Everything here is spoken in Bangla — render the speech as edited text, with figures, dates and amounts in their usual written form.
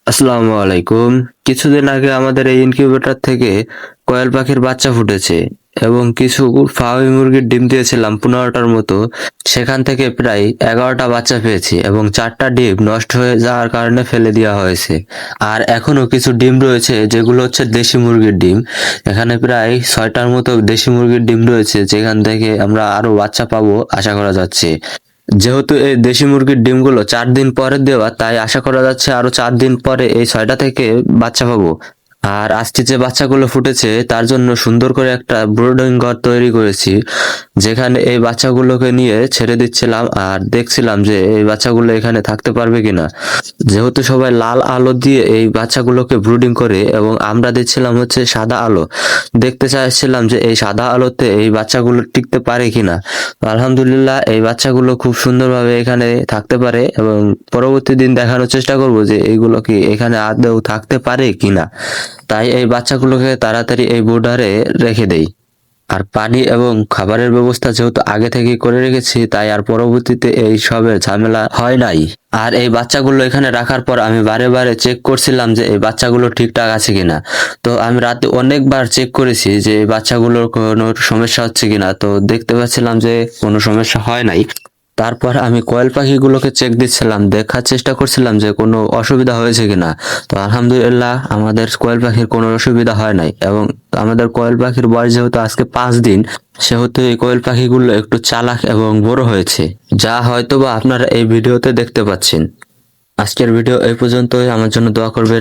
আসসালামু আলাইকুম। কিছুদিন আগে আমাদের এই ইনকিউবেটর থেকে কোয়েল পাখির বাচ্চা ফুটেছে এবং কিছু ফার্মি মুরগির ডিম দিয়েছিলাম 15টার মতো। সেখান থেকে প্রায় 11টা বাচ্চা পেয়েছি এবং 4টা ডিম নষ্ট হয়ে যাওয়ার কারণে ফেলে দেওয়া হয়েছে। আর এখনো কিছু ডিম রয়েছে যেগুলো হচ্ছে দেশি মুরগির ডিম। এখানে প্রায় 6টার মতো দেশি মুরগির ডিম রয়েছে, যেখান থেকে আমরা আরো বাচ্চা পাবো আশা করা যাচ্ছে। যেহেতু এই দেশি মুরগির ডিমগুলো 4 দিন পরে দেওয়া, তাই আশা করা যাচ্ছে আরো 4 দিন পরে এই 6টা থেকে বাচ্চা পাবো। আর আজকে যে বাচ্চাগুলো ফুটেছে তার জন্য সুন্দর করে একটা ব্রুডিং ঘর তৈরি করেছি, যেখানে এই বাচ্চাগুলোকে নিয়ে ছেড়ে দিচ্ছিলাম আর দেখছিলাম যে এই বাচ্চাগুলো এখানে থাকতে পারবে কিনা। যেহেতু সবাই লাল আলো দিয়ে এই বাচ্চাগুলোকে ব্রুডিং করে এবং আমরা দিচ্ছিলাম হচ্ছে সাদা আলো, দেখতে চাইছিলাম যে এই সাদা আলোতে এই বাচ্চাগুলো টিকতে পারে কিনা। তো আলহামদুলিল্লাহ এই বাচ্চাগুলো খুব সুন্দরভাবে এখানে থাকতে পারে এবং পরবর্তী দিন দেখানোর চেষ্টা করব যে এইগুলো কি এখানে আদৌ থাকতে পারে কিনা। তাই এই বাচ্চাগুলোকে তাড়াতাড়ি এই বোর্ডারে রেখে দেই। আর পানি এবং খাবারের ব্যবস্থা যেহেতু আগে থেকেই করে রেখেছি, তাই আর পরবর্তীতে এই সবের ঝামেলা হয় নাই। আর এই বাচ্চাগুলো এখানে রাখার পর আমি বারে বারে চেক করছিলাম যে এই বাচ্চাগুলো ঠিকঠাক আছে কিনা। তো আমি রাতে অনেকবার চেক করেছি যে এই বাচ্চাগুলোর কোনো সমস্যা হচ্ছে কিনা, তো দেখতে পাচ্ছিলাম যে কোনো সমস্যা হয় নাই। তারপর আমি কোয়েল পাখিগুলোকে চেক দিচ্ছিলাম, দেখার চেষ্টা করছিলাম যে কোনো অসুবিধা হয়েছে কিনা। তো আলহামদুলিল্লাহ আমাদের কোয়েল পাখির কোনো অসুবিধা হয় নাই এবং আমাদের কোয়েল পাখির বয়স যেহেতু আজকে 5 দিন, সেহেতু এই কোয়েল পাখিগুলো একটু চালাক এবং বড় হয়েছে, যা হয়তোবা আপনারা এই ভিডিওতে দেখতে পাচ্ছেন। আজকের ভিডিও এই পর্যন্তই। আমার জন্য দোয়া করবেন।